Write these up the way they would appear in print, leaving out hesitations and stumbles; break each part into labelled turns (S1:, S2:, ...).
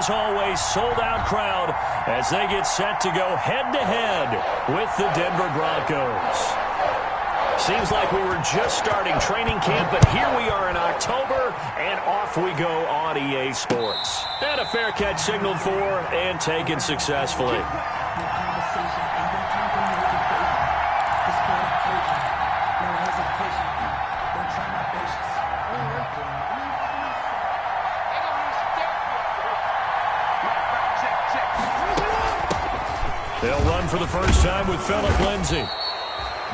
S1: As always, sold-out crowd as they get set to go head-to-head with the Denver Broncos. Seems like we were just starting training camp, but here we are in October, and off we go on EA Sports. And a fair catch signaled for and taken successfully. They'll run for the first time with Phillip Lindsay.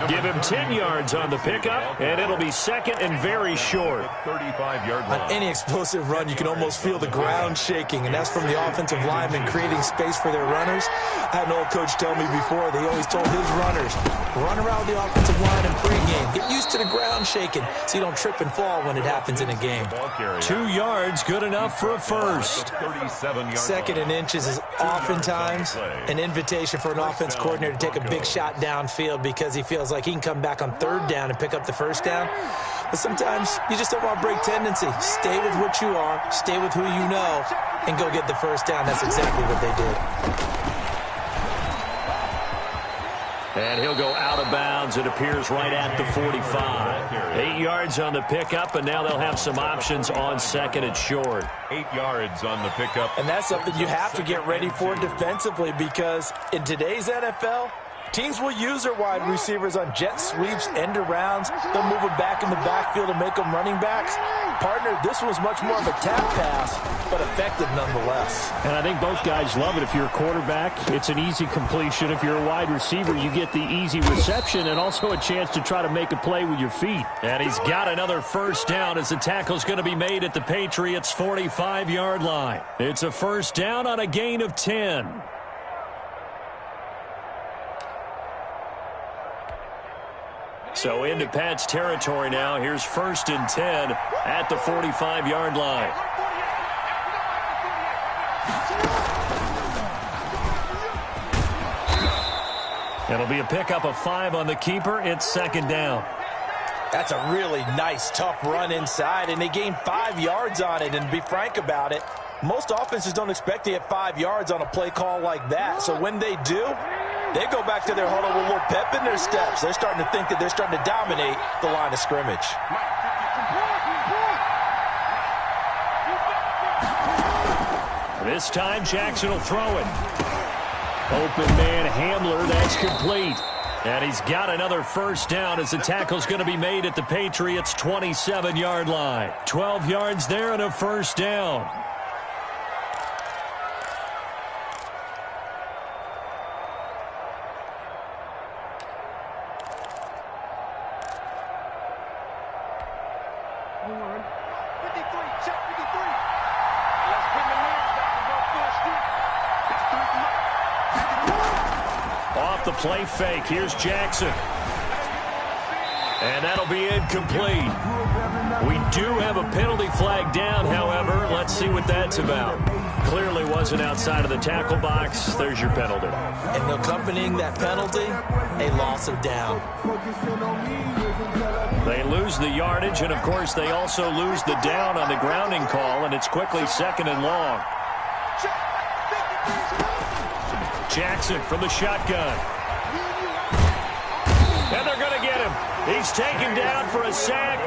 S1: Give him 10 yards on the pickup, and it'll be second and very short.
S2: 35-yard line. On any explosive run, you can almost feel the ground shaking, and that's from the offensive linemen creating space for their runners. I had an old coach tell me before, they always told his runners, run around the offensive line in pregame. Get used to the ground shaking so you don't trip and fall when it happens in a game.
S1: 2 yards, good enough for a first.
S2: Second and inches is oftentimes an invitation for an offense coordinator to take a big shot downfield because he feels like he can come back on third down and pick up the first down. But sometimes you just don't want to break tendency. Stay with what you are, stay with who you know, and go get the first down. That's exactly what they did.
S1: And he'll go out of bounds. It appears right at the 45. 8 yards on the pickup, and now they'll have some options on second and short.
S3: 8 yards on the pickup.
S2: And that's something you have to get ready for defensively because in today's NFL, teams will use their wide receivers on jet sweeps, end arounds. They'll move them back in the backfield and make them running backs. Partner, this was much more of a tap pass, but effective nonetheless.
S1: And I think both guys love it. If you're a quarterback, it's an easy completion. If you're a wide receiver, you get the easy reception and also a chance to try to make a play with your feet. And he's got another first down as the tackle's going to be made at the Patriots' 45-yard line. It's a first down on a gain of 10. So into Pat's territory now. Here's first and 10 at the 45-yard line. It'll be a pickup of 5 on the keeper. It's second down.
S2: That's a really nice, tough run inside, and they gained 5 yards on it. And to be frank about it, most offenses don't expect to get 5 yards on a play call like that. So when they do, they go back to their huddle with a little pep in their steps. They're starting to think that they're starting to dominate the line of scrimmage.
S1: This time, Jackson will throw it. Open man Hamler, that's complete. And he's got another first down as the tackle's going to be made at the Patriots' 27-yard line. 12 yards there and a first down. The play fake. Here's Jackson. And that'll be incomplete. We do have a penalty flag down, however. Let's see what that's about. Clearly wasn't outside of the tackle box. There's your penalty.
S2: And accompanying that penalty, a loss of down.
S1: They lose the yardage, and of course they also lose the down on the grounding call, and it's quickly second and long. Jackson from the shotgun. And they're going to get him. He's taken down for a sack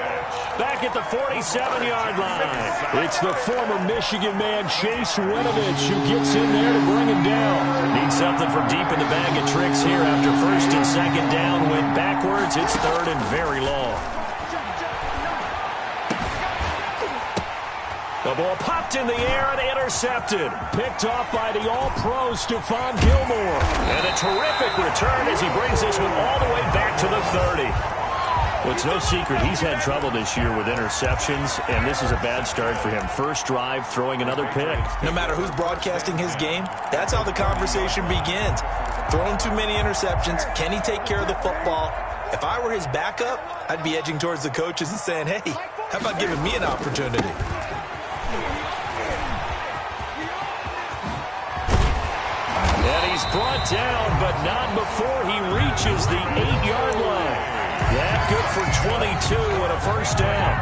S1: back at the 47-yard line. It's the former Michigan man, Chase Winovich, who gets in there to bring him down. Needs something from deep in the bag of tricks here after first and second down. Went backwards. It's third and very long. The ball popped in the air and intercepted. Picked off by the all-pro Stephon Gilmore. And a terrific return as he brings this one all the way back to the 30. Well, it's no secret he's had trouble this year with interceptions, and this is a bad start for him. First drive, throwing another pick.
S2: No matter who's broadcasting his game, that's how the conversation begins. Throwing too many interceptions. Can he take care of the football? If I were his backup, I'd be edging towards the coaches and saying, hey, how about giving me an opportunity?
S1: And he's brought down, but not before he reaches the 8-yard line. That good for 22 and a first down.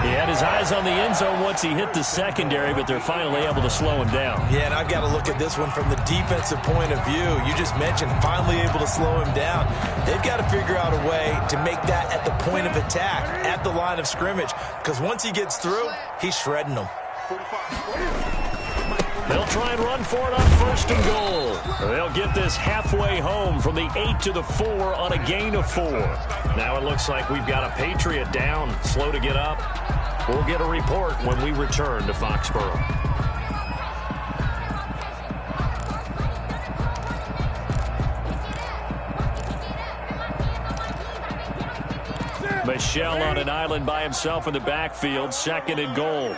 S1: He had his eyes on the end zone once he hit the secondary, but they're finally able to slow him down.
S2: Yeah, and I've got to look at this one from the defensive point of view. You just mentioned finally able to slow him down. They've got to figure out a way to make that at the point of attack, at the line of scrimmage, because once he gets through, he's shredding them.
S1: They'll try and run for it on first and goal. They'll get this halfway home from the 8 to the 4 on a gain of 4. Now it looks like we've got a Patriot down, slow to get up. We'll get a report when we return to Foxborough. Michel on an island by himself in the backfield, second and goal.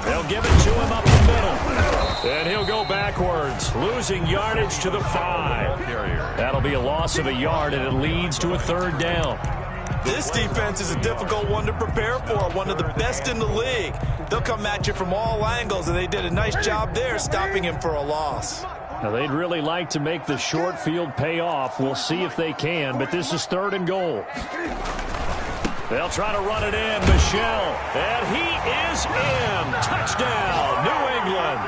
S1: They'll give it to him up the middle. And he'll go backwards, losing yardage to the 5. That'll be a loss of a yard, and it leads to a third down.
S2: This defense is a difficult one to prepare for, one of the best in the league. They'll come at you from all angles, and they did a nice job there stopping him for a loss.
S1: Now, they'd really like to make the short field pay off. We'll see if they can, but this is third and goal. They'll try to run it in. Michel, and he is in. Touchdown, New England.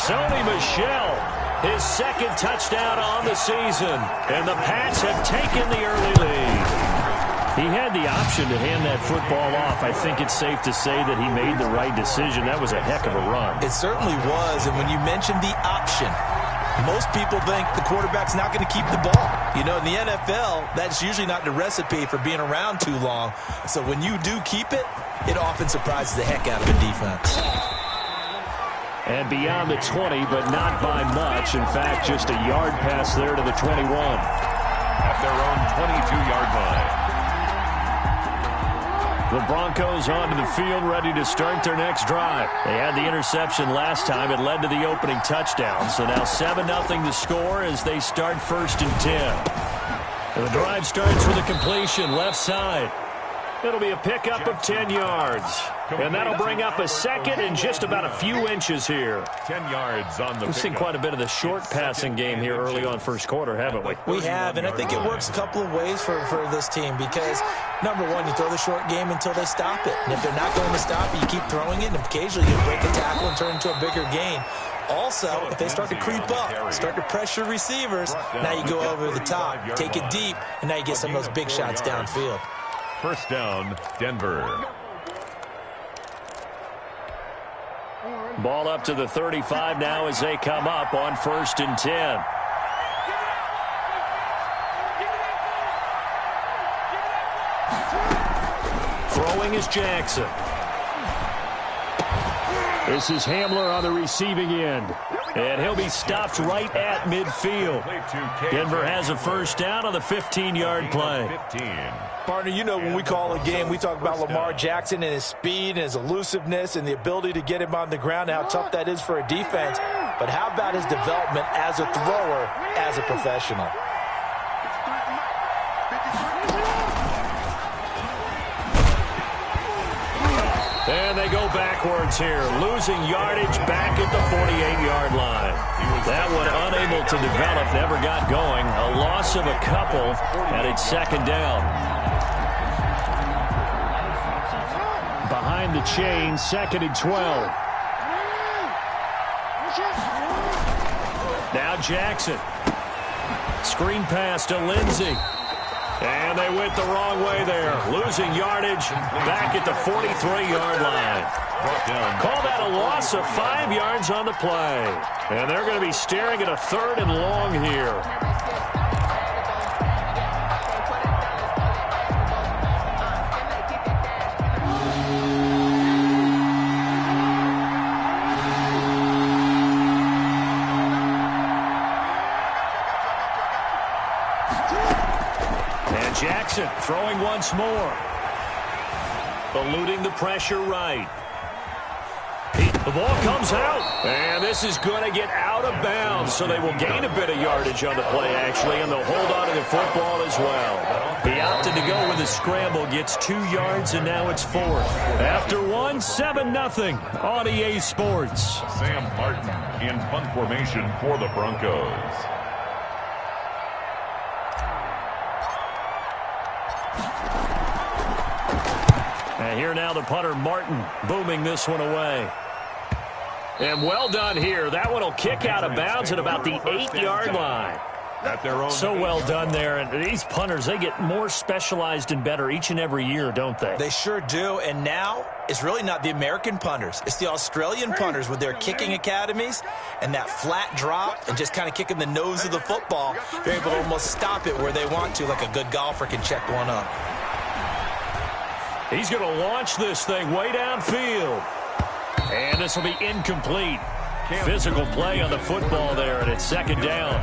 S1: Sony Michel, his second touchdown on the season. And the Pats have taken the early lead. He had the option to hand that football off. I think it's safe to say that he made the right decision. That was a heck of a run.
S2: It certainly was, and when you mentioned the option, most people think the quarterback's not going to keep the ball. You know, in the NFL, that's usually not the recipe for being around too long. So when you do keep it, it often surprises the heck out of a defense.
S1: And beyond the 20, but not by much. In fact, just a yard pass there to the 21.
S3: At their own 22-yard line.
S1: The Broncos onto the field, ready to start their next drive. They had the interception last time. It led to the opening touchdown. So now 7-0 to score as they start first and 10. And the drive starts with a completion left side. It'll be a pickup of 10 yards. And that'll bring up a second and just about a few inches here.
S3: 10 yards on the
S1: We've seen quite a bit of the short passing game here early on first quarter, haven't we?
S2: We have, and I think it works a couple of ways for this team because, number one, you throw the short game until they stop it. And if they're not going to stop it, you keep throwing it, and occasionally you break a tackle and turn it into a bigger gain. Also, if they start to creep up, start to pressure receivers, now you go over the top, take it deep, and now you get some of those big shots downfield.
S3: First down, Denver.
S1: Ball up to the 35 now as they come up on first and 10. Throwing is Jackson. This is Hamler on the receiving end. And he'll be stopped right at midfield. Denver has a first down on the 15-yard play.
S2: Partner, you know when we call a game, we talk about Lamar Jackson and his speed and his elusiveness and the ability to get him on the ground and how tough that is for a defense. But how about his development as a thrower, as a professional?
S1: And they go backwards here, losing yardage back at the 48-yard line. That one unable to develop, never got going. A loss of a couple, and it's second down. Behind the chain, second and 12. Now Jackson. Screen pass to Lindsey. And they went the wrong way there, losing yardage back at the 43-yard line. Call that a loss of 5 yards on the play. And they're going to be staring at a third and long here. Jackson throwing once more. Eluding the pressure right. The ball comes out. And this is going to get out of bounds, so they will gain a bit of yardage on the play, actually, and they'll hold on to the football as well. He opted to go with a scramble, gets 2 yards, and now it's fourth. After one, 7-0 on EA Sports.
S3: Sam Martin in punt formation for the Broncos.
S1: And here now the punter, Martin, booming this one away. And well done here. That one will kick out of bounds at about the 8-yard line. So well done there. And these punters, they get more specialized and better each and every year, don't they?
S2: They sure do. And now it's really not the American punters. It's the Australian punters with their kicking academies and that flat drop and just kind of kicking the nose of the football. They're able to almost stop it where they want to, like a good golfer can check one up.
S1: He's going to launch this thing way downfield. And this will be incomplete. Physical play on the football there, and it's second down.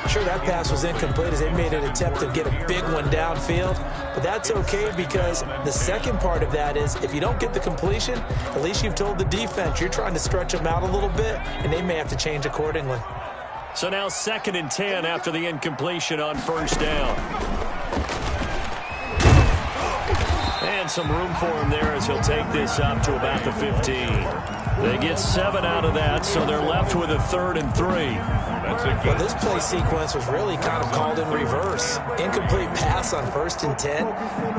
S2: Sure, that pass was incomplete as they made an attempt to get a big one downfield. But that's okay because the second part of that is if you don't get the completion, at least you've told the defense you're trying to stretch them out a little bit, and they may have to change accordingly.
S1: So now 2nd and 10 after the incompletion on first down. And some room for him there as he'll take this up to about the 15. They get 7 out of that, so they're left with a 3rd and 3.
S2: Well, this play sequence was really kind of called in reverse. Incomplete pass on 1st and 10.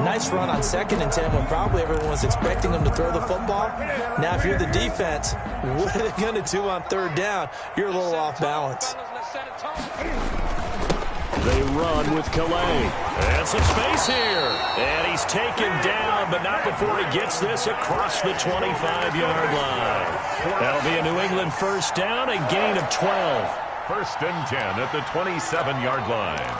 S2: Nice run on 2nd and 10 when probably everyone was expecting them to throw the football. Now, if you're the defense, what are they going to do on 3rd down? You're a little off balance.
S1: They run with Calais. And some space here. And he's taken down, but not before he gets this across the 25-yard line. That'll be a New England first down, a gain of 12.
S3: 1st and 10 at the 27-yard line.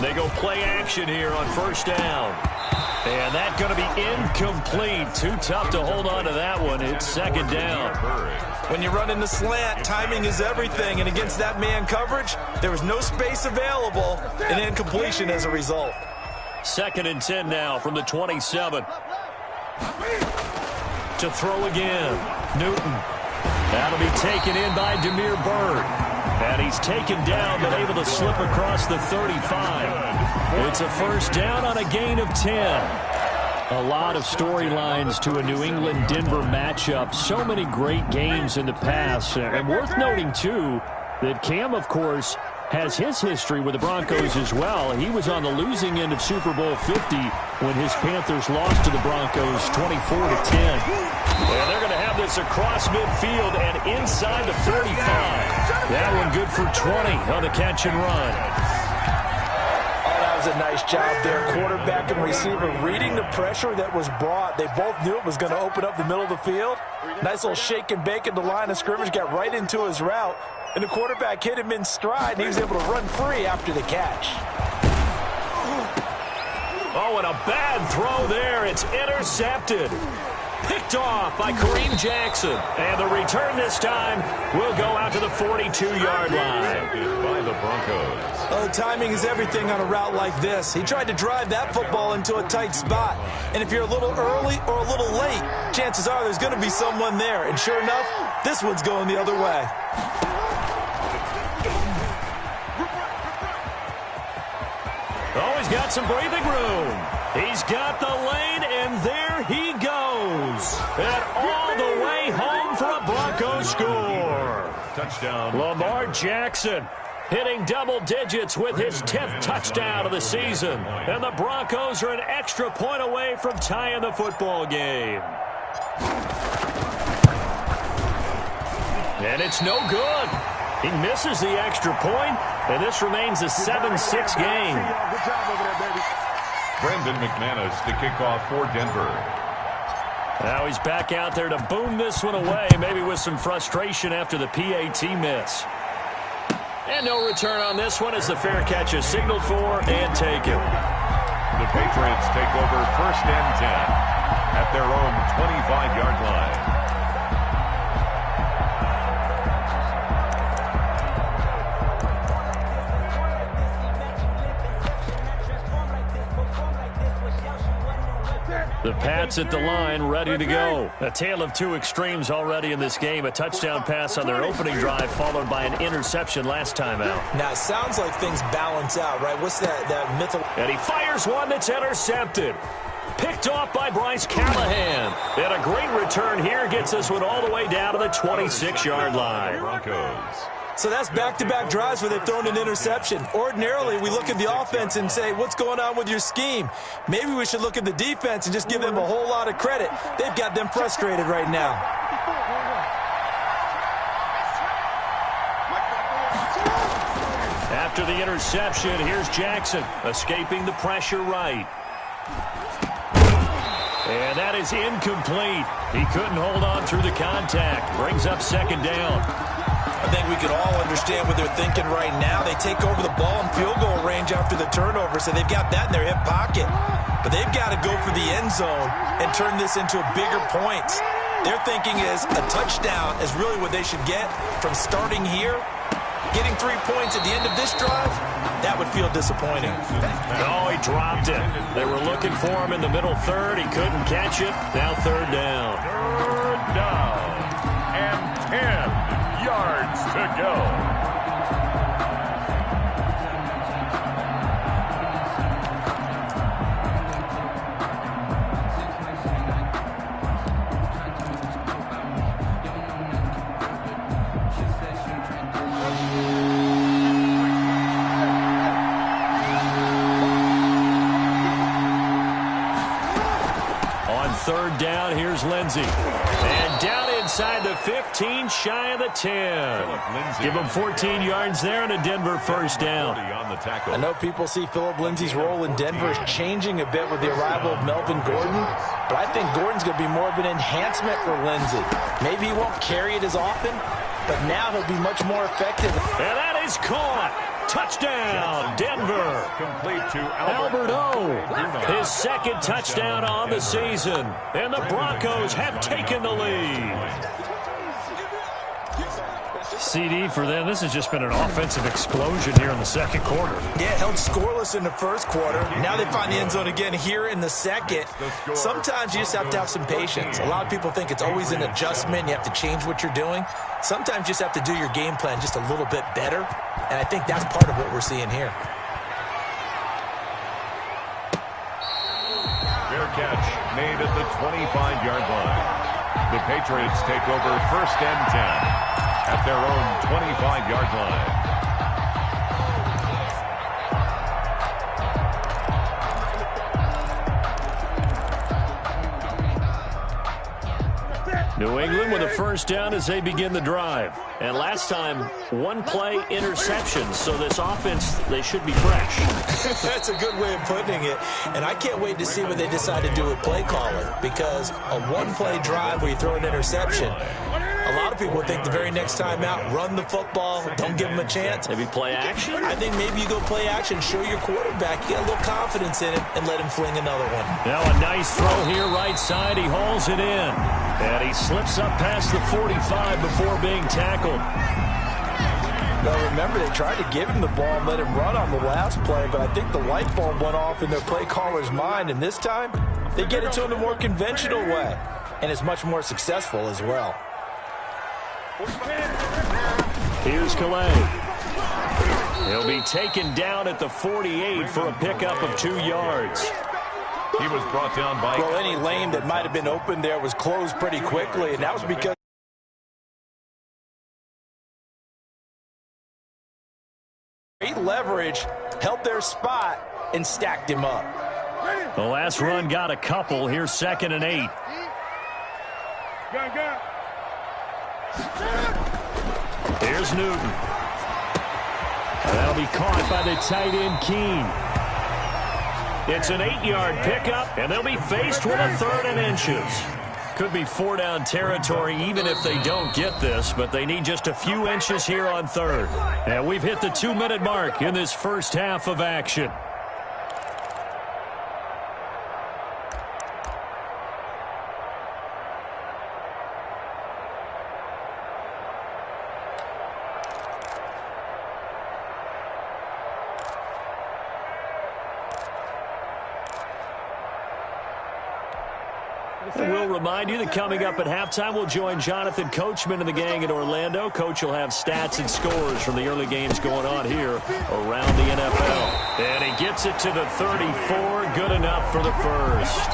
S1: They go play action here on first down. And that's going to be incomplete. Too tough to hold on to that one. It's second down.
S2: When you run in the slant, timing is everything. And against that man coverage, there was no space available and incompletion as a result.
S1: 2nd and 10 now from the 27. To throw again. Newton. That'll be taken in by Demir Bird. And he's taken down, but able to slip across the 35. It's a first down on a gain of 10. A lot of storylines to a New England-Denver matchup. So many great games in the past. And worth noting, too, that Cam, of course, has his history with the Broncos as well. He was on the losing end of Super Bowl 50 when his Panthers lost to the Broncos 24-10. And they're going to have this across midfield and inside the 35. That one good for 20 on the catch and run.
S2: Oh, that was a nice job there. Quarterback and receiver reading the pressure that was brought. They both knew it was going to open up the middle of the field. Nice little shake and bake at the line of scrimmage, got right into his route. And the quarterback hit him in stride, and he was able to run free after the catch.
S1: Oh, and a bad throw there. It's intercepted. Picked off by Kareem Jackson. And the return this time will go out to the 42-yard line.
S3: By the Broncos.
S2: Oh, timing is everything on a route like this. He tried to drive that football into a tight spot. And if you're a little early or a little late, chances are there's going to be someone there. And sure enough, this one's going the other way.
S1: Oh, he's got some breathing room. He's got the lane, and there he goes. And all the way home for a Broncos score.
S3: Touchdown.
S1: Lamar Jackson hitting double digits with his 10th touchdown of the season. And the Broncos are an extra point away from tying the football game. And it's no good. He misses the extra point, and this remains a 7-6 game.
S3: Brendan McManus to kick off for Denver.
S1: Now he's back out there to boom this one away, maybe with some frustration after the PAT miss. And no return on this one as the fair catch is signaled for and taken.
S3: The Patriots take over 1st and 10 at their own 25-yard line.
S1: The Pats at the line, ready to go. A tale of two extremes already in this game. A touchdown pass on their opening drive, followed by an interception last time out.
S2: Now, it sounds like things balance out, right? What's that mythical?
S1: And he fires one that's intercepted. Picked off by Bryce Callahan. And a great return here gets this one all the way down to the 26-yard line.
S2: So that's back-to-back drives where they've thrown an interception. Ordinarily, we look at the offense and say, what's going on with your scheme? Maybe we should look at the defense and just give them a whole lot of credit. They've got them frustrated right now.
S1: After the interception, here's Jackson, escaping the pressure right. And that is incomplete. He couldn't hold on through the contact. Brings up second down.
S2: I think we could all understand what they're thinking right now. They take over the ball in field goal range after the turnover, so they've got that in their hip pocket. But they've got to go for the end zone and turn this into bigger points. Their thinking is a touchdown is really what they should get from starting here. Getting 3 points at the end of this drive, that would feel disappointing.
S1: Oh, he dropped it. They were looking for him in the middle third. He couldn't catch it. Now third down.
S3: Third down and 10 yards to go.
S1: Third down, here's Lindsey. And down inside the 15, shy of the 10. Give him 14 yards there and a Denver first down.
S2: I know people see Philip Lindsey's role in Denver is changing a bit with the arrival of Melvin Gordon, but I think Gordon's going to be more of an enhancement for Lindsey. Maybe he won't carry it as often, but now he'll be much more effective.
S1: And that is caught. Touchdown, Denver.
S3: Complete to
S1: Albert O. His second touchdown on the season. And the Broncos have taken the lead. CD for them. This has just been an offensive explosion here in the second quarter.
S2: Yeah, held scoreless in the first quarter. Now they find the end zone again here in the second. Sometimes you just have to have some patience. A lot of people think it's always an adjustment. You have to change what you're doing. Sometimes you just have to do your game plan just a little bit better. And I think that's part of what we're seeing here.
S3: Fair catch made at the 25-yard line. The Patriots take over first and 10 at their own 25-yard line.
S1: New England with a first down as they begin the drive. And last time, one play interception. So this offense, they should be fresh.
S2: That's a good way of putting it. And I can't wait to see what they decide to do with play calling. Because a one-play drive where you throw an interception, a lot of people think the very next time out, run the football, don't give them a chance.
S1: Maybe play action?
S2: I think maybe you go play action, show your quarterback, you got a little confidence in him, and let him fling another one.
S1: Now a nice throw here right side. He hauls it in. And he slips up past the 45 before being tackled.
S2: Now remember, they tried to give him the ball and let him run on the last play, but I think the light bulb went off in their play caller's mind, and this time they get it to him a more conventional way, and it's much more successful as well.
S1: Here's Calais. He'll be taken down at the 48 for a pickup of 2 yards.
S3: He was brought down by...
S2: Well, any lane that might have been open there was closed pretty quickly, and that was because great leverage, held their spot, and stacked him up.
S1: The last run got a couple. Here's 2nd and 8. Here's Newton. And that'll be caught by the tight end, Keene. It's an 8-yard pickup, and they'll be faced with a 3rd and inches. Could be 4-down territory even if they don't get this, but they need just a few inches here on 3rd. And we've hit the 2-minute mark in this first half of action. And we'll remind you that coming up at halftime, we'll join Jonathan Coachman and the gang in Orlando. Coach will have stats and scores from the early games going on here around the NFL. And he gets it to the 34. Good enough for the first.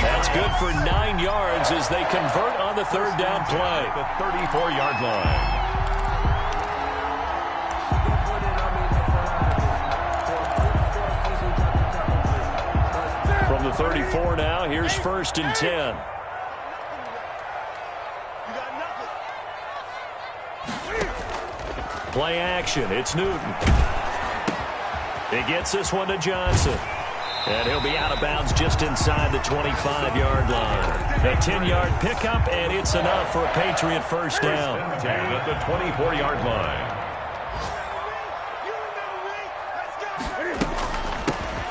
S1: That's good for 9 yards as they convert on the third down play.
S3: The 34-yard line.
S1: From the 34 now, here's 1st and 10. Play action. It's Newton. He gets this one to Johnson. And he'll be out of bounds just inside the 25-yard line. A 10-yard pickup, and it's enough for a Patriot first down.
S3: 10 at the 24-yard line.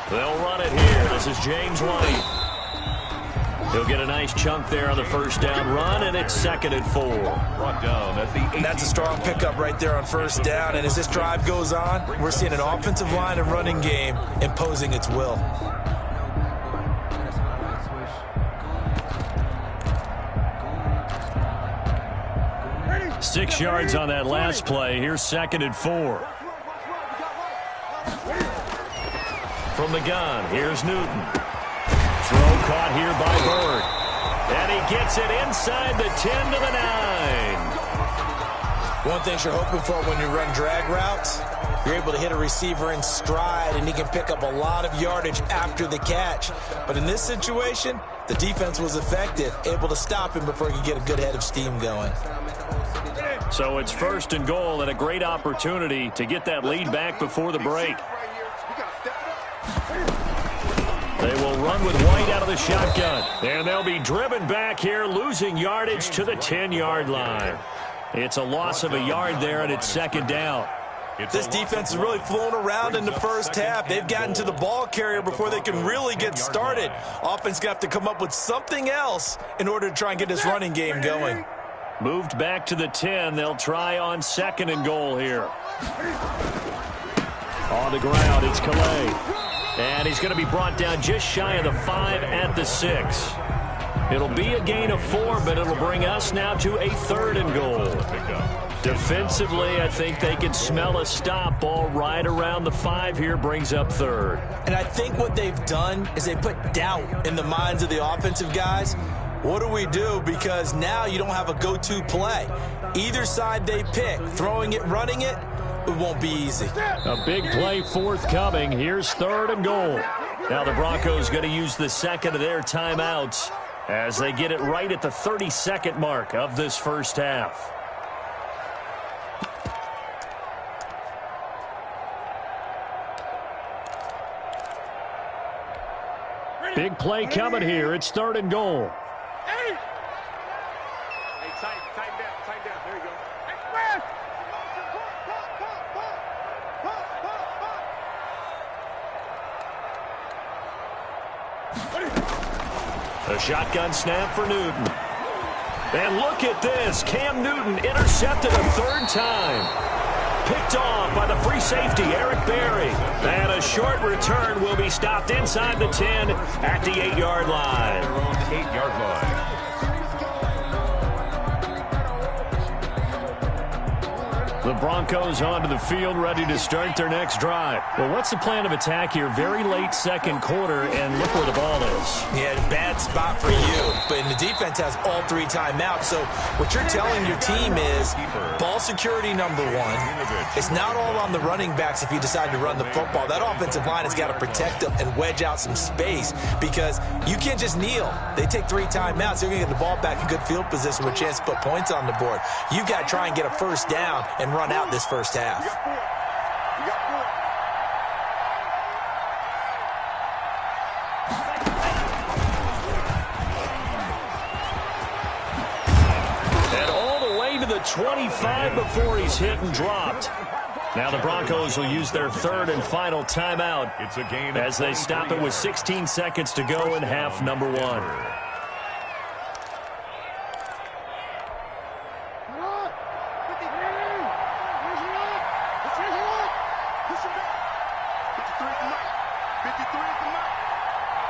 S1: They'll run it here. This is James White. He'll get a nice chunk there on the first down run, and it's 2nd and 4.
S3: Brought down at the 8.
S2: That's a strong pickup right there on first down. And as this drive goes on, we're seeing an offensive line and running game imposing its will.
S1: Six yards on that last play. Here's 2nd and 4. From the gun, here's Newton. Throw caught here by Bird. And he gets it inside the 10 to the 9.
S2: One thing you're hoping for when you run drag routes, you're able to hit a receiver in stride, and he can pick up a lot of yardage after the catch. But in this situation, the defense was effective, able to stop him before he could get a good head of steam going.
S1: So it's 1st and goal, and a great opportunity to get that lead back before the break. They will run with White out of the shotgun. And they'll be driven back here, losing yardage to the 10-yard line. It's a loss of a yard there, and it's 2nd down.
S2: This defense is really flown around in the first half. They've gotten to the ball carrier before they can really get started. Offense going to have to come up with something else in order to try and get this running game going.
S1: Moved back to the 10. They'll try on 2nd and goal here. On the ground, it's Calais. And he's going to be brought down just shy of the 5 at the 6. It'll be a gain of 4, but it'll bring us now to a 3rd and goal. Defensively, I think they can smell a stop ball right around the 5 here, brings up 3rd.
S2: And I think what they've done is they put doubt in the minds of the offensive guys. What do we do? Because now you don't have a go-to play. Either side they pick, throwing it, running it, it won't be easy.
S1: A big play forthcoming. Here's 3rd and goal. Now the Broncos going to use the 2nd of their timeouts as they get it right at the 30-second mark of this first half. Big play coming here. It's 3rd and goal.
S4: Hey, tighten down. There you go.
S1: A shotgun snap for Newton. And look at this. Cam Newton intercepted a 3rd time. Picked off by the free safety, Eric Berry. And a short return will be stopped inside the 10 at the 8-yard line.
S3: Their own 8-yard line.
S1: The Broncos onto the field, ready to start their next drive. Well, what's the plan of attack here? Very late second quarter, and look where the ball is.
S2: Yeah, bad spot for you. But the defense has all 3 timeouts. So what you're telling your team is ball security number 1. It's not all on the running backs if you decide to run the football. That offensive line has got to protect them and wedge out some space because you can't just kneel. They take 3 timeouts. They're going to get the ball back in good field position with a chance to put points on the board. You've got to try and get a first down and run out this first half.
S1: And all the way to the 25 before he's hit and dropped. Now the Broncos will use their 3rd and final timeout
S3: It's a gain
S1: as they stop it with 16 seconds to go in half number 1.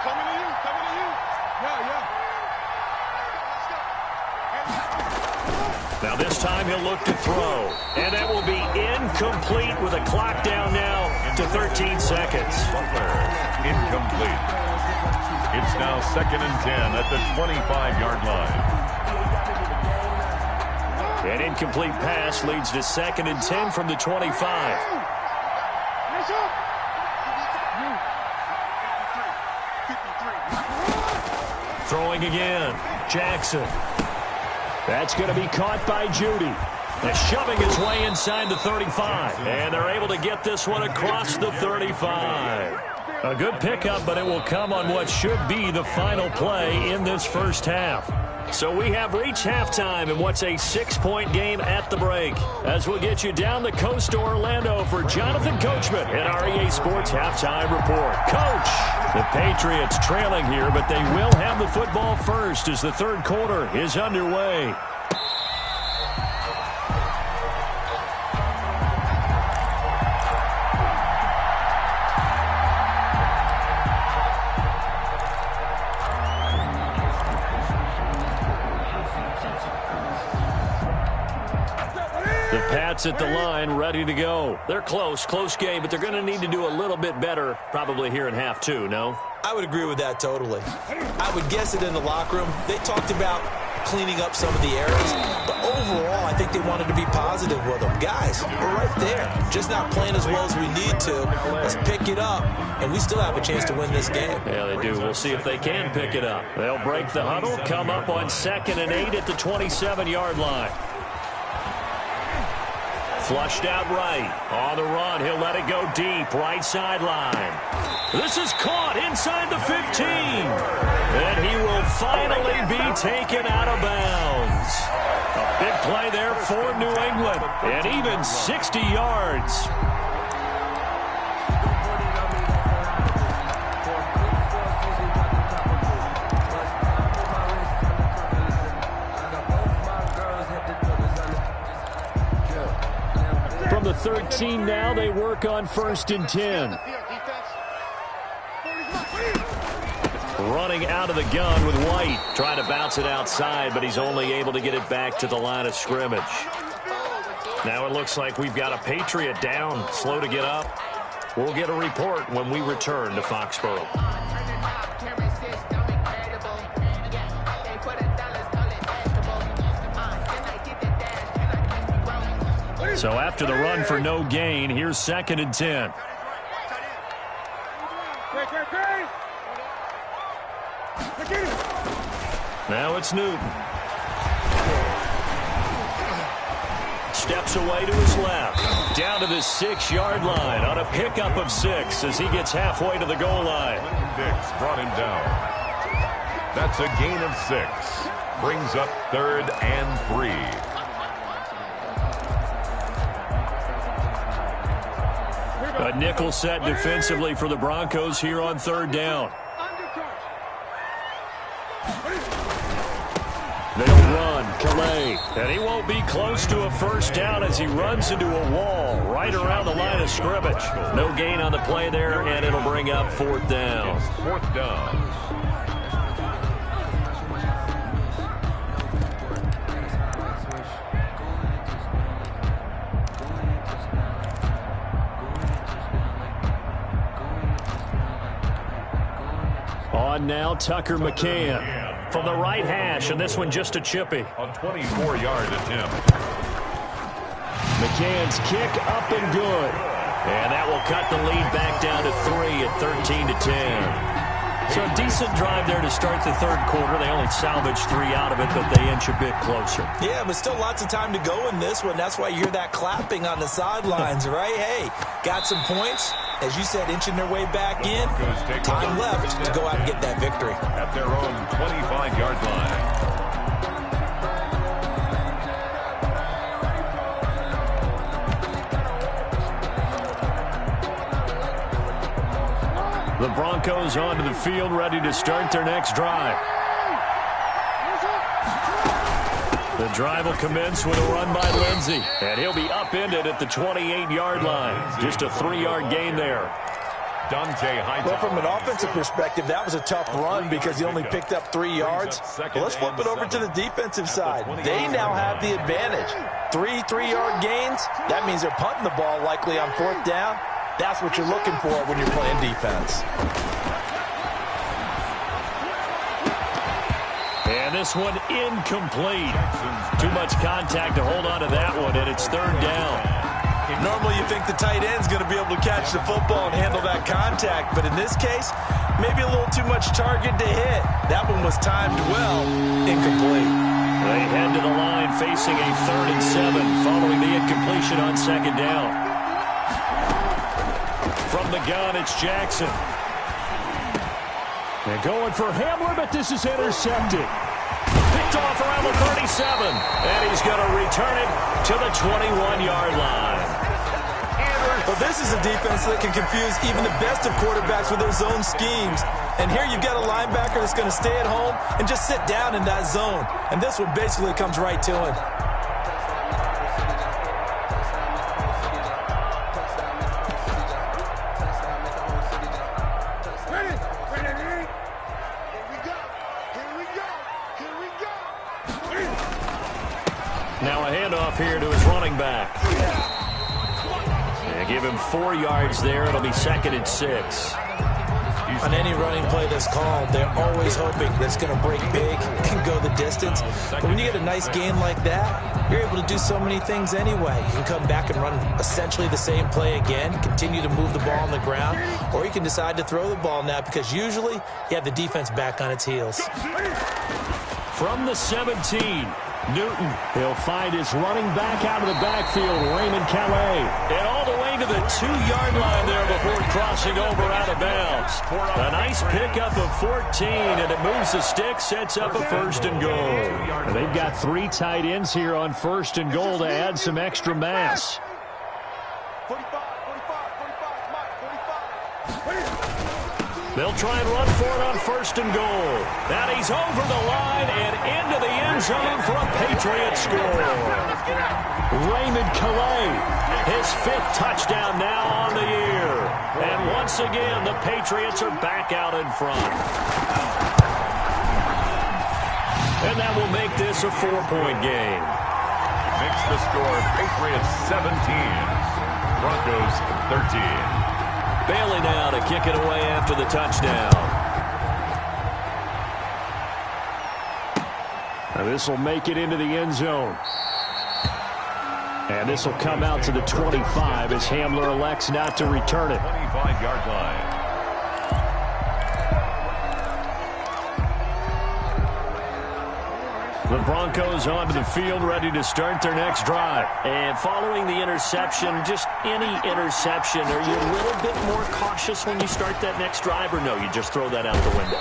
S4: Coming to you. Yeah.
S1: Now this time he'll look to throw. And that will be incomplete with a clock down now to 13 seconds.
S3: Incomplete. It's now 2nd and 10 at the 25-yard line.
S1: An incomplete pass leads to 2nd and 10 from the 25. Throwing again. Jackson. That's going to be caught by Judy. Shoving his way inside the 35. And they're able to get this one across the 35. A good pickup, but it will come on what should be the final play in this first half. So we have reached halftime in what's a 6-point game at the break. As we'll get you down the coast to Orlando for Jonathan Coachman at our EA Sports Halftime Report. Coach, the Patriots trailing here, but they will have the football first as the third quarter is underway. At the line, ready to go. They're close game, but they're going to need to do a little bit better probably here in half two, no?
S2: I would agree with that totally. I would guess it in the locker room. They talked about cleaning up some of the errors, but overall, I think they wanted to be positive with them. Guys, we're right there. Just not playing as well as we need to. Let's pick it up, and we still have a chance to win this game.
S1: Yeah, they do. We'll see if they can pick it up. They'll break the huddle, come up on 2nd and 8 at the 27-yard line. Flushed out right. On the run, he'll let it go deep. Right sideline. This is caught inside the 15. And he will finally be taken out of bounds. A big play there for New England. And even 60 yards. From the 13 now, they work on 1st and 10. Running out of the gun with White. Trying to bounce it outside, but he's only able to get it back to the line of scrimmage. Now it looks like we've got a Patriot down, slow to get up. We'll get a report when we return to Foxborough. So after the run for no gain, here's 2nd and 10. Now it's Newton. Steps away to his left. Down to the 6-yard line on a pickup of 6 as he gets halfway to the goal line.
S3: Dix brought him down. That's a gain of 6. Brings up 3rd and 3.
S1: A nickel set defensively for the Broncos here on 3rd down. They'll run, Calais, and he won't be close to a first down as he runs into a wall right around the line of scrimmage. No gain on the play there, and it'll bring up 4th down.
S3: 4th down.
S1: On now, Tucker McCann from the right hash, and this one just a chippy.
S3: A 24-yard attempt.
S1: McCann's kick up and good. And that will cut the lead back down to 3 at 13 to 10. So a decent drive there to start the third quarter. They only salvaged 3 out of it, but they inch a bit closer.
S2: Yeah, but still lots of time to go in this one. That's why you hear that clapping on the sidelines, right? Hey, got some points. As you said, inching their way back in. Time left to go out and get that victory.
S3: At their own 25-yard line.
S1: The Broncos onto the field, ready to start their next drive. The drive will commence with a run by Lindsey, and he'll be upended at the 28-yard line. Just a 3-yard gain there.
S2: Well, from an offensive perspective, that was a tough run because he only picked up 3 yards. Well, let's flip it over to the defensive side. They now have the advantage. 3 3-yard gains, that means they're punting the ball likely on 4th down. That's what you're looking for when you're playing defense.
S1: And this one incomplete. Too much contact to hold on to that one, and it's 3rd down.
S2: Normally you think the tight end's going to be able to catch the football and handle that contact, but in this case, maybe a little too much target to hit. That one was timed well, incomplete.
S1: They head to the line facing a 3rd and 7 following the incompletion on 2nd down. From the gun, it's Jackson. They're going for Hamler, but this is intercepted. Picked off around the 37, and he's going to return it to the 21-yard line.
S2: Well, this is a defense that can confuse even the best of quarterbacks with their zone schemes. And here you've got a linebacker that's going to stay at home and just sit down in that zone. And this one basically comes right to him.
S1: Now a handoff here to his running back. They give him 4 yards there. It'll be 2nd and 6.
S2: On any running play that's called, they're always hoping that's going to break big and go the distance. But when you get a nice gain like that, you're able to do so many things anyway. You can come back and run essentially the same play again, continue to move the ball on the ground, or you can decide to throw the ball now because usually you have the defense back on its heels.
S1: From the 17, Newton. He'll find his running back out of the backfield, Raymond Calais. And all the way to the 2-yard line there before crossing over out of bounds. A nice pickup of 14, and it moves the stick, sets up a 1st and goal. And they've got 3 tight ends here on 1st and goal to add some extra mass. They'll try and run for it on 1st and goal. And he's over the line and into the end zone for a Patriot score. Raymond Calais, his 5th touchdown now on the year. And once again, the Patriots are back out in front. And that will make this a 4-point game.
S3: Makes the score Patriots 17, Broncos 13.
S1: Bailey now to kick it away after the touchdown. And this will make it into the end zone. And this will come out to the 25 as Hamler elects not to return it.
S3: 25-yard line.
S1: The Broncos onto the field, ready to start their next drive. And following the interception, just any interception, are you a little bit more cautious when you start that next drive, or no, you just throw that out the window?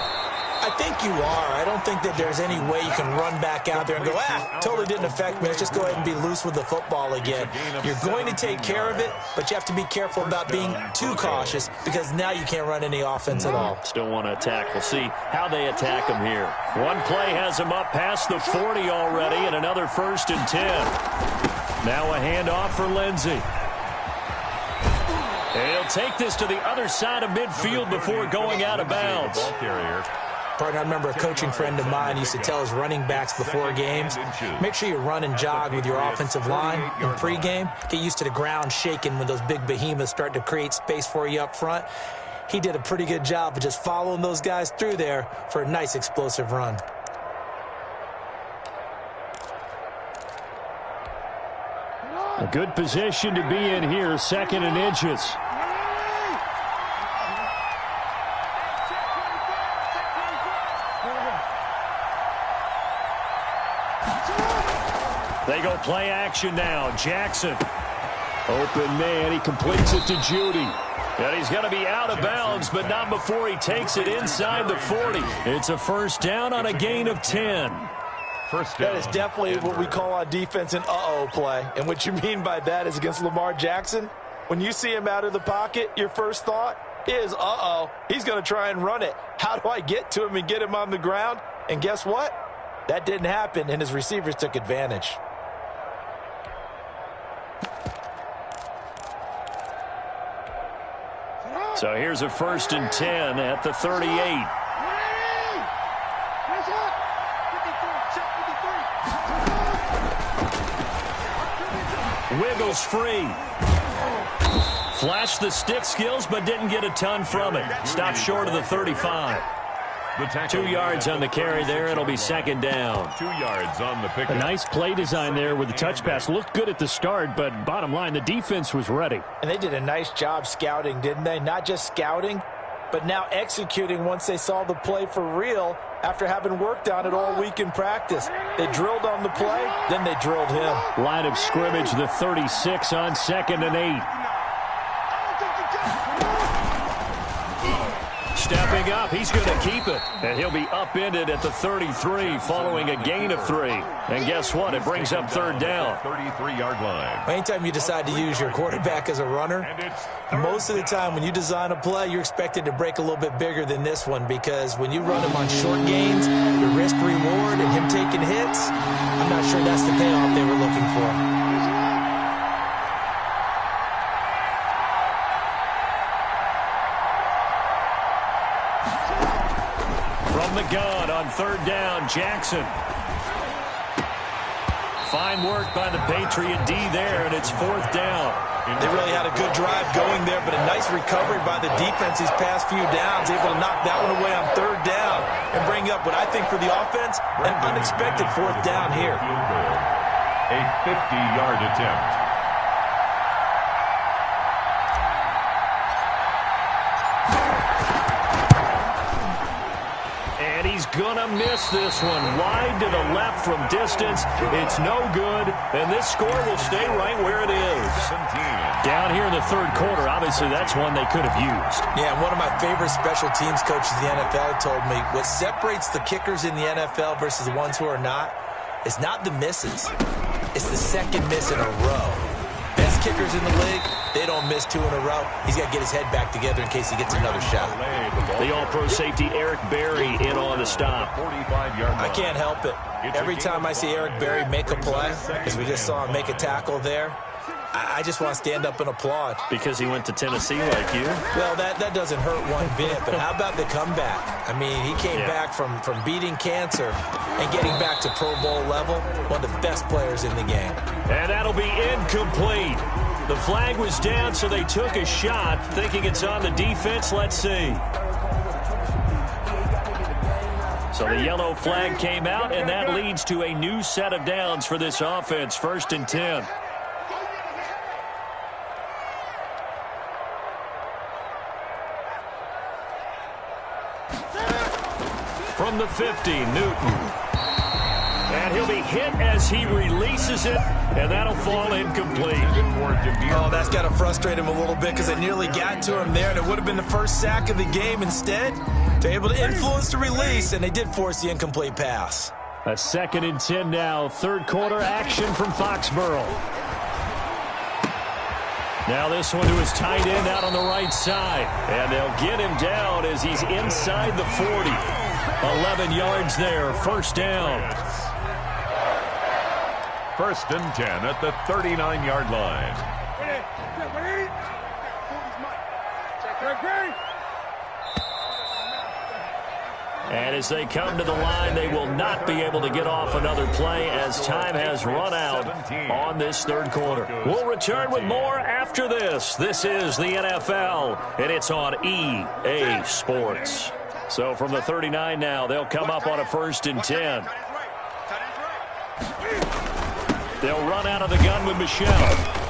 S2: I think you are. I don't think that there's any way you can run back out there and go, totally didn't affect me. Let's just go ahead and be loose with the football again. You're going to take care of it, but you have to be careful about being too cautious because now you can't run any offense at all.
S1: Still want to attack. We'll see how they attack them here. One play has them up past the 40 already, and another 1st and 10. Now a handoff for Lindsey. And he'll take this to the other side of midfield before going out of bounds.
S2: Partner, I remember a coaching friend of mine used to tell his running backs before games, make sure you run and jog with your offensive line in pregame. Get used to the ground shaking when those big behemoths start to create space for you up front. He did a pretty good job of just following those guys through there for a nice explosive run.
S1: A good position to be in here, 2nd and inches. They go play action now. Jackson. Open man. He completes it to Judy. And he's going to be out of bounds, but not before he takes it inside the 40. It's a 1st down on a gain of 10.
S2: That is definitely what we call on defense an uh-oh play. And what you mean by that is against Lamar Jackson, when you see him out of the pocket, your first thought is, uh-oh, he's going to try and run it. How do I get to him and get him on the ground? And guess what? That didn't happen, and his receivers took advantage.
S1: So here's a 1st and 10 at the 38. Wiggles free. Flashed the stick skills, but didn't get a ton from it. Stopped short of the 35. 2 yards on the carry there. It'll be 2nd down.
S3: 2 yards on the pick.
S5: A nice play design there with the touch pass. Looked good at the start, but bottom line, the defense was ready.
S2: And they did a nice job scouting, didn't they? Not just scouting, but now executing once they saw the play for real after having worked on it all week in practice. They drilled on the play, then they drilled him.
S5: Line of scrimmage, the 36 on 2nd and 8.
S1: Stepping up, he's going to keep it. And he'll be upended at the 33 following a gain of 3. And guess what? It brings up 3rd down.
S3: 33-yard line.
S2: Anytime you decide to use your quarterback as a runner, most of the time when you design a play, you're expected to break a little bit bigger than this one, because when you run him on short gains, the risk-reward and him taking hits, I'm not sure that's the payoff they were looking for.
S1: From the gun on 3rd down, Jackson. Fine work by the Patriot D there, and it's 4th down.
S2: They really had a good drive going there, but a nice recovery by the defense these past few downs, able to knock that one away on 3rd down and bring up what I think for the offense, an unexpected 4th down here.
S3: A 50-yard attempt.
S1: He's gonna miss this one. Wide to the left from distance. It's no good, and this score will stay right where it is.
S3: 17.
S1: Down here in the 3rd quarter, obviously that's one they could have used.
S2: Yeah, and one of my favorite special teams coaches in the NFL told me what separates the kickers in the NFL versus the ones who are not is not the misses. It's the 2nd miss in a row. Best kickers in the league, they don't miss 2 in a row. He's got to get his head back together in case he gets another shot.
S1: The all-pro safety Eric Berry in on the stop.
S2: I can't help it. Every time I see Eric Berry make a play, as we just saw him make a tackle there, I just want to stand up and applaud.
S1: Because he went to Tennessee like you?
S2: Well, that doesn't hurt one bit, but how about the comeback? I mean, he came back from beating cancer and getting back to Pro Bowl level, one of the best players in the game.
S1: And that'll be incomplete. The flag was down, so they took a shot, thinking it's on the defense. Let's see. So the yellow flag came out, and that leads to a new set of downs for this offense. 1st and 10. From the 50, Newton. And he'll be hit as he releases it, and that'll fall incomplete.
S2: Oh, that's got to frustrate him a little bit, because they nearly got to him there, and it would have been the first sack of the game. Instead, they're able to influence the release, and they did force the incomplete pass.
S1: A 2nd and 10 now. 3rd quarter action from Foxborough. Now this one to his tight end out on the right side. And they'll get him down as he's inside the 40. 11 yards there. 1st down.
S3: 1st and 10 at the 39-yard line.
S1: And as they come to the line, they will not be able to get off another play as time has run out on this 3rd quarter. We'll return with more after this. This is the NFL, and it's on EA Sports. So from the 39 now, they'll come up on a 1st and 10. They'll run out of the gun with Michelle.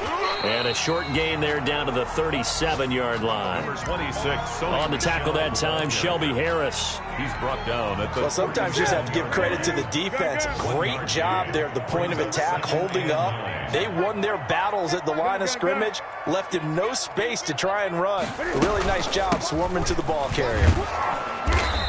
S1: And a short gain there down to the 37-yard line.
S3: Number 26.
S1: On the tackle that time, Shelby Harris.
S3: He's brought down at the...
S2: Well, sometimes you just have to give credit to the defense. Great job there at the point of attack, holding up. They won their battles at the line of scrimmage, left him no space to try and run. A really nice job swarming to the ball carrier.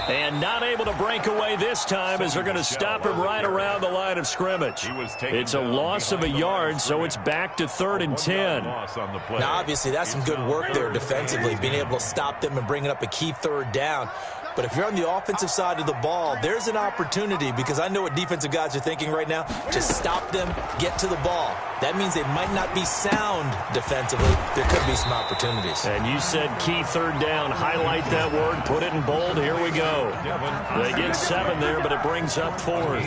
S1: And not able to break away this time as they're going to stop him right around the line of scrimmage. It's a loss of a yard, so it's back to 3rd and 10.
S2: Now, obviously, that's some good work there defensively, being able to stop them and bringing up a key 3rd down. But if you're on the offensive side of the ball, there's an opportunity, because I know what defensive guys are thinking right now. Just stop them, get to the ball. That means they might not be sound defensively. There could be some opportunities.
S1: And you said key third down. Highlight that word. Put it in bold. Here we go. They get 7 there, but it brings up 4th.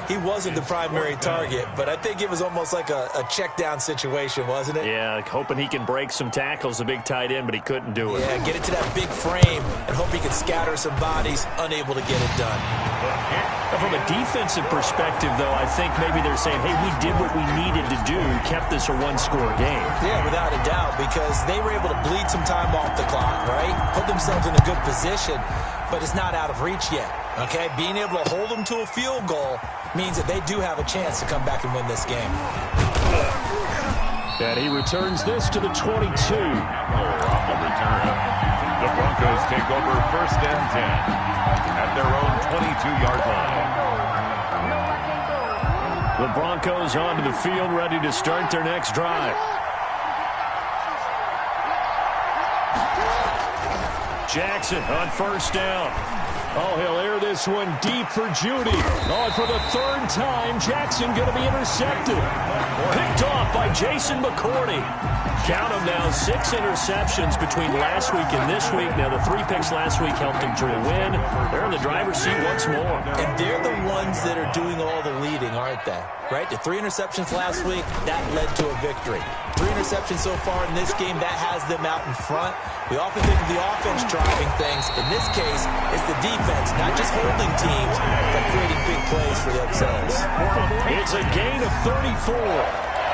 S2: He wasn't the primary target, but I think it was almost like a check down situation, wasn't it?
S1: Yeah, hoping he can break some tackles, the big tight end, but he couldn't do it.
S2: Yeah, get it to that big frame and hope he can scatter some bodies, unable to get it done.
S1: From a defensive perspective, though, I think maybe they're saying, hey, we did what we needed to do, kept this a one-score game.
S2: Yeah, without a doubt, because they were able to bleed some time off the clock, right? Put themselves in a good position, but it's not out of reach yet, okay? Being able to hold them to a field goal means that they do have a chance to come back and win this game.
S5: And he returns this to the 22.
S3: On the return, the Broncos take over 1st and 10 at their own 22-yard line.
S1: The Broncos onto the field, ready to start their next drive. Jackson on 1st down. Oh, he'll air this one deep for Judy. Oh, for the 3rd time, Jackson going to be intercepted. Picked off by Jason McCourty. Count them now, 6 interceptions between last week and this week. Now, the 3 picks last week helped him to a win. They're in the driver's seat once more.
S2: And they're the ones that are doing all the leading, aren't they? Right? The 3 interceptions last week, that led to a victory. 3 interceptions so far in this game, that has them out in front. We often think of the offense driving things. In this case, it's the defense, not just holding teams, but creating big plays for themselves.
S1: It's a gain of 34.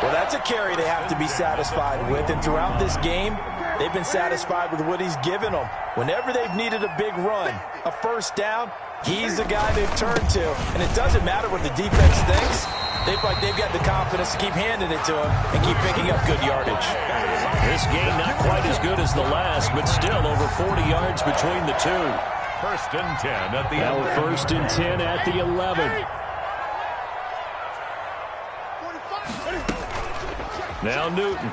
S2: Well, that's a carry they have to be satisfied with. And throughout this game, they've been satisfied with what he's given them. Whenever they've needed a big run, a 1st down, he's the guy they've turned to. And it doesn't matter what the defense thinks. They've got the confidence to keep handing it to him and keep picking up good yardage.
S1: This game not quite as good as the last, but still over 40 yards between the two.
S3: 1st and 10 at the
S5: Now 1st and 10 at the 11.
S1: Now Newton.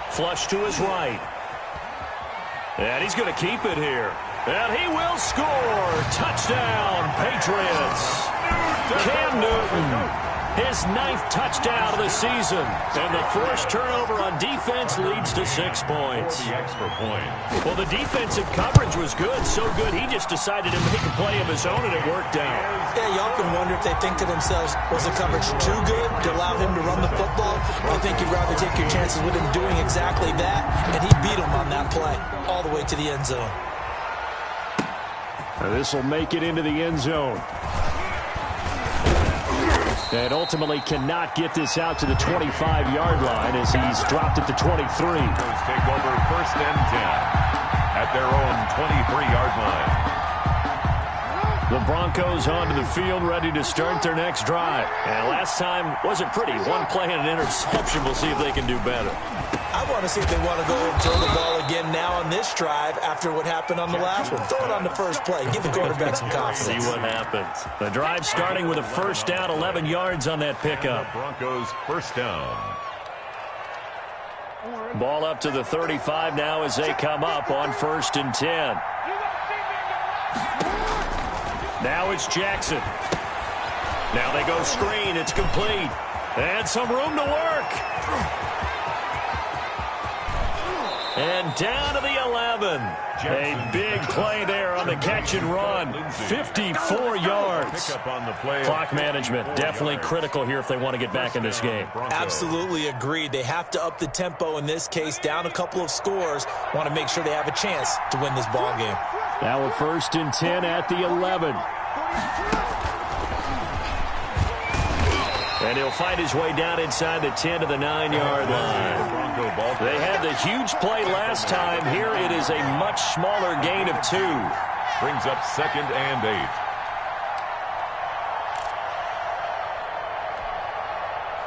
S1: Flush to his right. And he's going to keep it here. And he will score. Touchdown, Patriots. Cam Newton, his 9th touchdown of the season. And the first turnover on defense leads to 6 points.
S3: the extra point.
S1: Well, the defensive coverage was good, so good he just decided to make a play of his own, and it worked out.
S2: Yeah, you often wonder if they think to themselves, was the coverage too good to allow him to run the football? I think you'd rather take your chances with him doing exactly that, and he beat him on that play all the way to the end zone.
S5: This will make it into the end zone. And ultimately cannot get this out to the 25-yard line as he's dropped it to 23.
S3: Take over 1st and 10 at their own 23-yard line.
S1: The Broncos onto the field, ready to start their next drive. And last time wasn't pretty. 1 play and an interception. We'll see if they can do better.
S2: I want to see if they want to go and throw the ball again now on this drive after what happened on the last one. Throw it on the first play. Give the quarterback some confidence.
S1: See what happens. The drive starting with a 1st down, 11 yards on that pickup.
S3: Broncos 1st down.
S1: Ball up to the 35 now as they come up on 1st and 10. Now it's Jackson. Now they go screen. It's complete. And some room to work. And down to the 11. A big play there on the catch and run. 54 yards. Clock management definitely critical here if they want to get back in this game.
S2: Absolutely agreed. They have to up the tempo in this case, down a couple of scores. Want to make sure they have a chance to win this ball game.
S5: Now a 1st and 10 at the 11.
S1: And he'll find his way down inside the 10 to the 9-yard line. They had the huge play last time. Here it is a much smaller gain of 2.
S3: Brings up 2nd and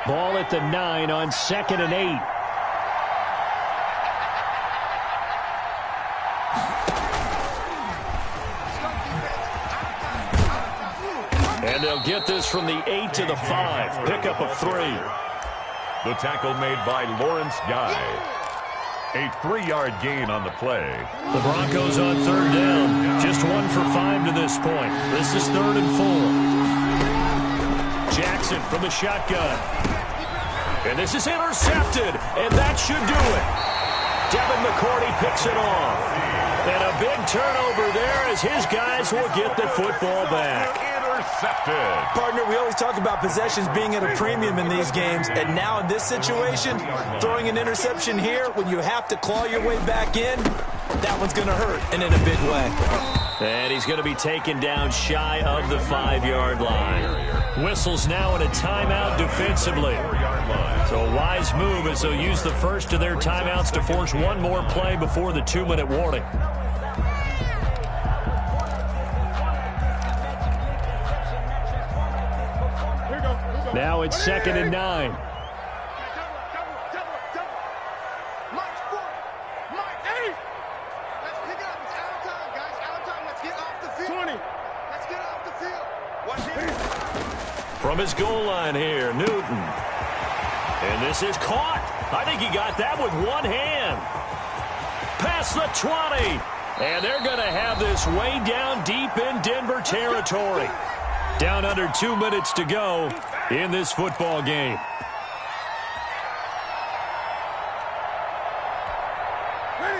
S3: 8.
S5: Ball at the 9 on 2nd and 8.
S1: And they'll get this from the 8 to the 5. Pickup of 3.
S3: The tackle made by Lawrence Guy. A 3-yard gain on the play.
S1: The Broncos on third down. Just 1 for 5 to this point. This is 3rd and 4. Jackson from the shotgun. And this is intercepted, and that should do it. Devin McCourty picks it off. And a big turnover there as his guys will get the football back.
S3: Intercepted.
S2: Partner, we always talk about possessions being at a premium in these games, and now in this situation, throwing an interception here when you have to claw your way back in, that one's going to hurt, and in a big way.
S1: And he's going to be taken down shy of the 5-yard line. Whistles now in a timeout defensively. So a wise move as they'll use the first of their timeouts to force one more play before the 2-minute warning. Now it's 2nd and 9. From his goal line here, Newton. And this is caught. I think he got that with one hand. Past the 20. And they're going to have this way down deep in Denver territory. Down under 2 minutes to go in this football game.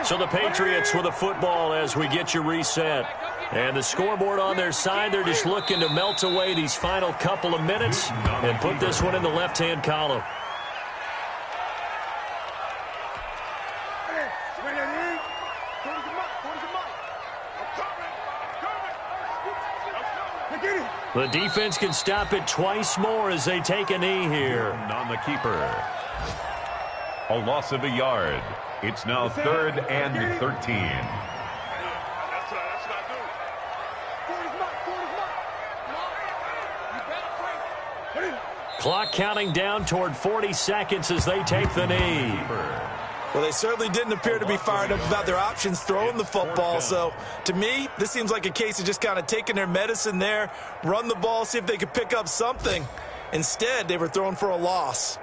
S1: So the Patriots with a football as we get you reset. And the scoreboard on their side, they're just looking to melt away these final couple of minutes and put this one in the left-hand column. The defense can stop it twice more as they take a knee here.
S3: On the keeper. A loss of a yard. It's now 3rd and 13.
S1: Clock counting down toward 40 seconds as they take the knee.
S2: Well, they certainly didn't appear to be fired up about their options throwing the football. So, to me, this seems like a case of just kind of taking their medicine there, run the ball, see if they could pick up something. Instead, they were throwing for a loss.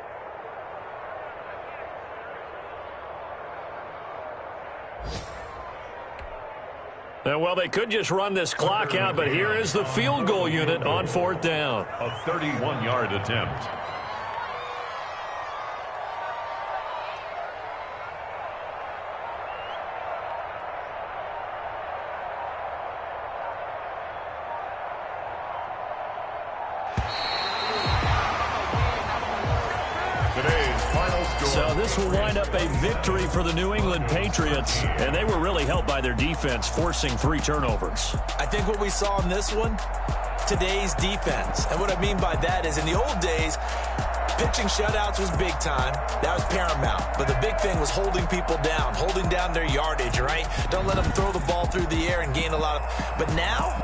S1: Well, they could just run this clock out, but here is the field goal unit on 4th down.
S3: A 31-yard attempt.
S1: So this will wind up a victory for the New England Patriots, and they were really helped by their defense, forcing 3 turnovers.
S2: I think what we saw in this one, today's defense. And what I mean by that is in the old days, pitching shutouts was big time. That was paramount. But the big thing was holding people down, holding down their yardage, right? Don't let them throw the ball through the air and gain a lot of... But now,